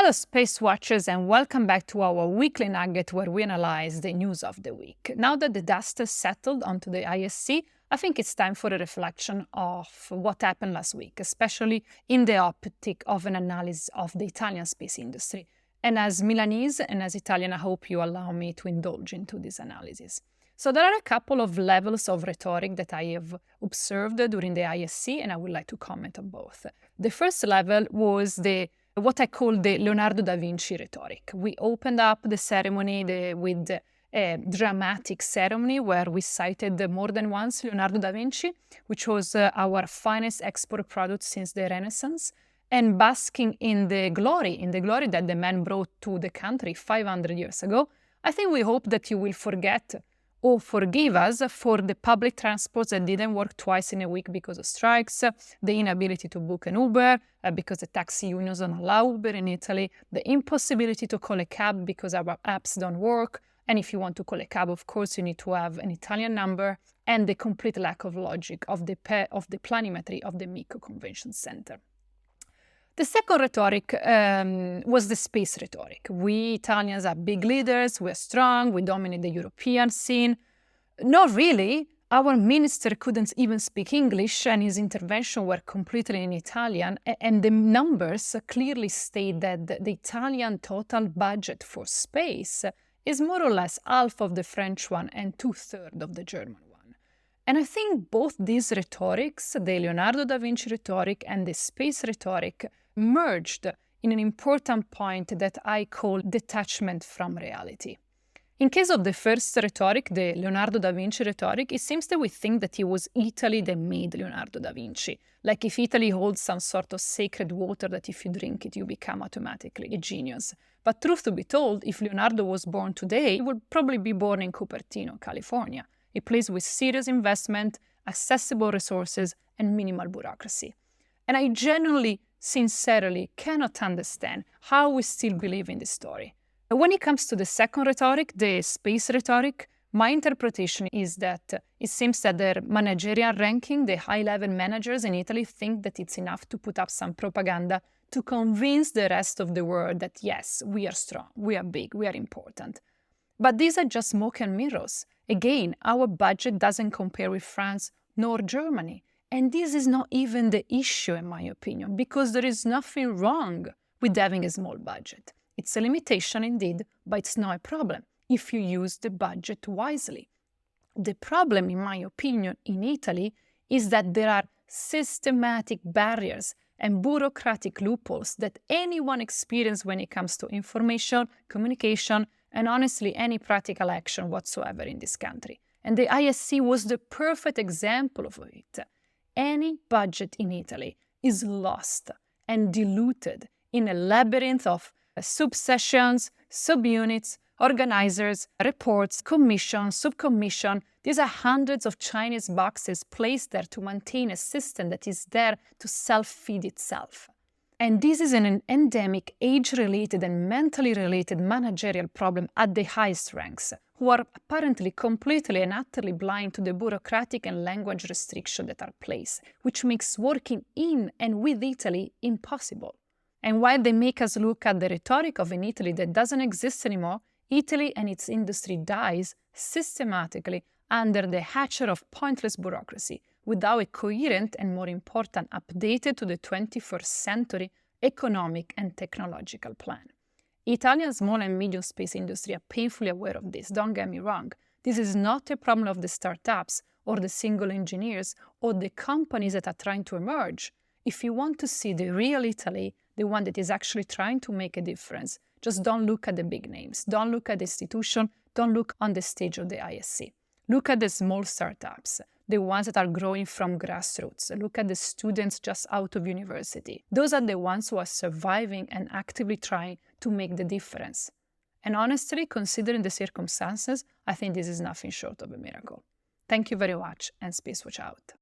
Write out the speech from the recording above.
Hello Space Watchers, and welcome back to our weekly nugget where we analyze the news of the week. Now that the dust has settled onto the ISC, I think it's time for a reflection of what happened last week, especially in the optic of an analysis of the Italian space industry. And as Milanese and as Italian, I hope you allow me to indulge into this analysis. So there are a couple of levels of rhetoric that I have observed during the ISC, and I would like to comment on both. The first level was what I call the Leonardo da Vinci rhetoric. We opened up the ceremony with a dramatic ceremony where we cited more than once Leonardo da Vinci, which was our finest export product since the Renaissance, and basking in the glory that the man brought to the country 500 years ago. I think we hope that you will forget or forgive us for the public transports that didn't work twice in a week because of strikes, the inability to book an Uber because the taxi unions don't allow Uber in Italy, the impossibility to call a cab because our apps don't work, and if you want to call a cab, of course, you need to have an Italian number, and the complete lack of logic of the planimetry of the MECO Convention Center. The second rhetoric was the space rhetoric. We Italians are big leaders, we're strong, we dominate the European scene. Not really. Our minister couldn't even speak English, and his intervention were completely in Italian, and the numbers clearly state that the Italian total budget for space is more or less half of the French one and 2/3 of the German one. And I think both these rhetorics, the Leonardo da Vinci rhetoric and the space rhetoric, merged in an important point that I call detachment from reality. In case of the first rhetoric, the Leonardo da Vinci rhetoric, it seems that we think that it was Italy that made Leonardo da Vinci. Like if Italy holds some sort of sacred water that if you drink it, you become automatically a genius. But truth to be told, if Leonardo was born today, he would probably be born in Cupertino, California, a place with serious investment, accessible resources, and minimal bureaucracy. And I genuinely, sincerely cannot understand how we still believe in this story. When it comes to the second rhetoric, the space rhetoric, my interpretation is that it seems that their managerial ranking, the high-level managers in Italy, think that it's enough to put up some propaganda to convince the rest of the world that yes, we are strong, we are big, we are important. But these are just smoke and mirrors. Again, our budget doesn't compare with France nor Germany. And this is not even the issue, in my opinion, because there is nothing wrong with having a small budget. It's a limitation indeed, but it's not a problem if you use the budget wisely. The problem, in my opinion, in Italy is that there are systematic barriers and bureaucratic loopholes that anyone experiences when it comes to information, communication, and honestly, any practical action whatsoever in this country. And the ISC was the perfect example of it. Any budget in Italy is lost and diluted in a labyrinth of subsessions, subunits, organizers, reports, commission, subcommission. These are hundreds of Chinese boxes placed there to maintain a system that is there to self-feed itself. And this is an endemic, age-related and mentally related managerial problem at the highest ranks, who are apparently completely and utterly blind to the bureaucratic and language restrictions that are placed, which makes working in and with Italy impossible. And while they make us look at the rhetoric of an Italy that doesn't exist anymore, Italy and its industry dies systematically under the hatchet of pointless bureaucracy, without a coherent and, more important, updated to the 21st century economic and technological plan. Italian small and medium space industry are painfully aware of this, don't get me wrong. This is not a problem of the startups or the single engineers or the companies that are trying to emerge. If you want to see the real Italy, the one that is actually trying to make a difference, just don't look at the big names, don't look at the institution, don't look on the stage of the ISC. Look at the small startups, the ones that are growing from grassroots. Look at the students just out of university. Those are the ones who are surviving and actively trying to make the difference. And honestly, considering the circumstances, I think this is nothing short of a miracle. Thank you very much, and Space Watch out.